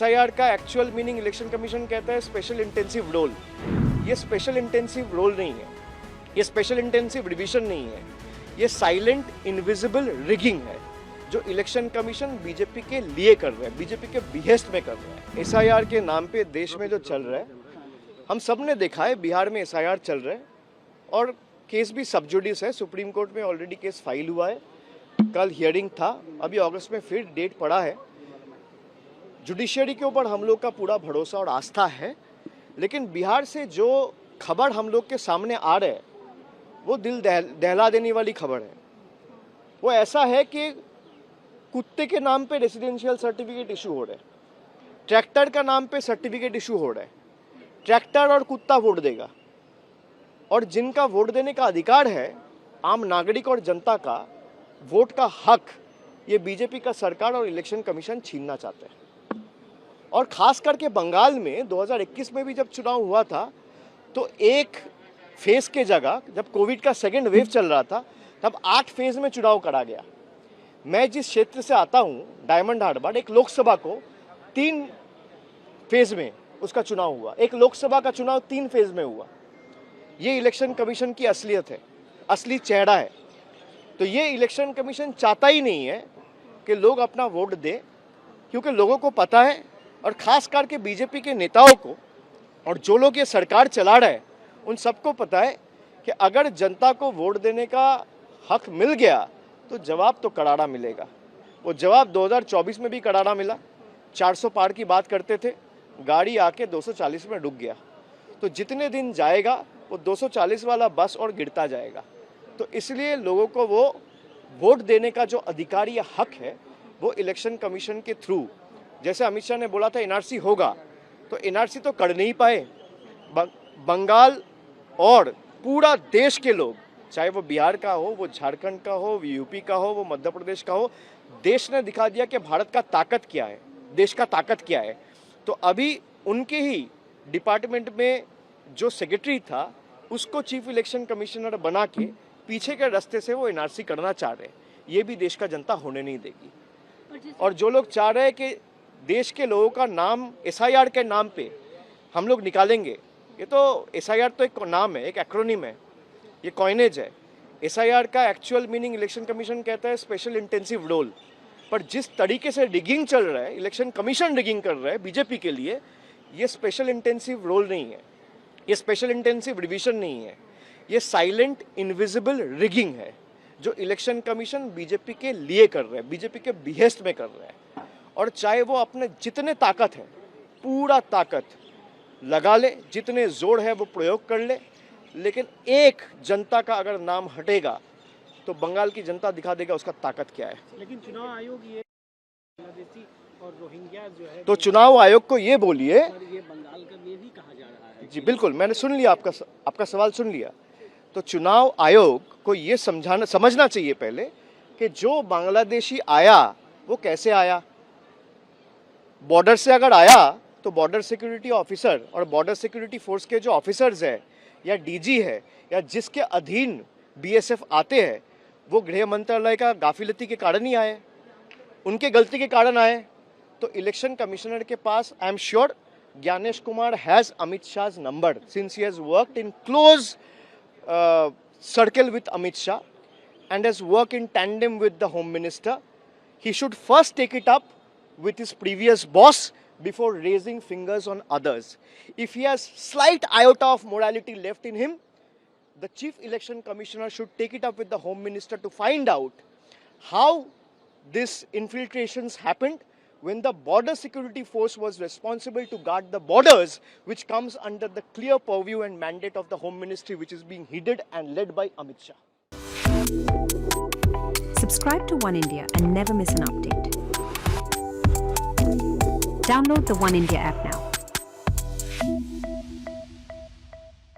SIR का actual meaning election commission कहता है स्पेशल इंटेंसिव रोल। ये स्पेशल इंटेंसिव रोल नहीं है, ये स्पेशल इंटेंसिव रिविजन नहीं है, ये साइलेंट इनविजिबल रिगिंग है जो इलेक्शन कमीशन बीजेपी के लिए कर रहा है, बीजेपी के बिहेस्ट में कर रहा है। एसआईआर के नाम पे देश में जो चल रहा है, हम सब ने देखा है, बिहार में एसआईआर चल रहा है और केस भी सब जुडिस है। सुप्रीम कोर्ट में ऑलरेडी केस फाइल हुआ है, कल हियरिंग था, अभी अगस्त में फिर डेट पड़ा है। जुडिशियरी के ऊपर हम लोग का पूरा भरोसा और आस्था है, लेकिन बिहार से जो खबर हम लोग के सामने आ रहा है वो दिल दहला देने वाली खबर है। वो ऐसा है कि कुत्ते के नाम पे रेसिडेंशियल सर्टिफिकेट इशू हो रहा है, ट्रैक्टर का नाम पे सर्टिफिकेट इशू हो रहा है, ट्रैक्टर और कुत्ता वोट देगा, और जिनका वोट देने का अधिकार है, आम नागरिक और जनता का वोट का हक, ये बीजेपी का सरकार और इलेक्शन कमीशन छीनना चाहते हैं। और खास करके बंगाल में 2021 में भी जब चुनाव हुआ था तो एक फेज के जगह, जब कोविड का सेकेंड वेव चल रहा था, तब 8 फेज में चुनाव करा गया। मैं जिस क्षेत्र से आता हूँ, डायमंड हार्बर, एक लोकसभा को 3 फेज में उसका चुनाव हुआ, एक लोकसभा का चुनाव 3 फेज में हुआ। ये इलेक्शन कमीशन की असलियत है, असली चेहरा है। तो ये इलेक्शन कमीशन चाहता ही नहीं है कि लोग अपना वोट दें, क्योंकि लोगों को पता है, और खास करके बीजेपी के नेताओं को और जो लोग ये सरकार चला रहे हैं उन सबको पता है कि अगर जनता को वोट देने का हक मिल गया तो जवाब तो करारा मिलेगा। वो जवाब 2024 में भी करारा मिला। 400 पार की बात करते थे, गाड़ी आके 240 में रुक गया। तो जितने दिन जाएगा वो 240 वाला बस और गिरता जाएगा। तो इसलिए लोगों को वो वोट देने का जो अधिकार या हक है वो इलेक्शन कमीशन के थ्रू, जैसे अमित शाह ने बोला था एनआरसी होगा, तो एनआरसी तो कर नहीं पाए। बंगाल और पूरा देश के लोग, चाहे वो बिहार का हो, वो झारखंड का हो, वो यूपी का हो, वो मध्य प्रदेश का हो, देश ने दिखा दिया कि भारत का ताकत क्या है, देश का ताकत क्या है। तो अभी उनके ही डिपार्टमेंट में जो सेक्रेटरी था उसको चीफ इलेक्शन कमिश्नर बना के पीछे के रास्ते से वो एनआरसी करना चाह रहे हैं। ये भी देश का जनता होने नहीं देगी। और जो लोग चाह रहे हैं कि देश के लोगों का नाम एसआईआर के नाम पे हम लोग निकालेंगे, ये तो एसआईआर तो एक नाम है, एक एक्रोनिम है, ये कॉइनेज है। एसआईआर का एक्चुअल मीनिंग इलेक्शन कमीशन कहता है स्पेशल इंटेंसिव रोल। पर जिस तरीके से रिगिंग चल रहा है, इलेक्शन कमीशन रिगिंग कर रहा है बीजेपी के लिए, ये स्पेशल इंटेंसिव रोल नहीं है, ये स्पेशल इंटेंसिव रिविजन नहीं है, ये साइलेंट इनविजिबल रिगिंग है जो इलेक्शन कमीशन बीजेपी के लिए कर रहा है, बीजेपी के बिहेस्ट में कर रहा है। और चाहे वो अपने जितने ताकत है पूरा ताकत लगा ले, जितने जोर है वो प्रयोग कर ले, लेकिन एक जनता का अगर नाम हटेगा तो बंगाल की जनता दिखा देगा उसका ताकत क्या है। लेकिन चुनाव आयोग ये बांग्लादेशी और रोहिंग्या जो है, तो चुनाव आयोग को ये बोलिए, ये बंगाल का ये भी कहा जा रहा है। जी बिल्कुल, मैंने सुन लिया, आपका सवाल सुन लिया। तो चुनाव आयोग को ये समझना चाहिए पहले कि जो बांग्लादेशी आया वो कैसे आया। बॉर्डर से अगर आया तो बॉर्डर सिक्योरिटी ऑफिसर और बॉर्डर सिक्योरिटी फोर्स के जो ऑफिसर्स है या डीजी है या जिसके अधीन बीएसएफ आते हैं, वो गृह मंत्रालय का गाफिलती के कारण ही आए, उनके गलती के कारण आए। तो इलेक्शन कमिश्नर के पास, I am sure, Gyanesh Kumar has Amit Shah's number since he has worked in close circle with Amit Shah and has worked in tandem with the Home Minister. He should first take it up with his previous boss before raising fingers on others. If he has slight iota of morality left in him, the Chief Election Commissioner should take it up with the Home Minister to find out how this infiltrations happened when the border security force was responsible to guard the borders, which comes under the clear purview and mandate of the Home Ministry, which is being headed and led by Amit Shah. Subscribe to One India and never miss an update. Download the One India app now.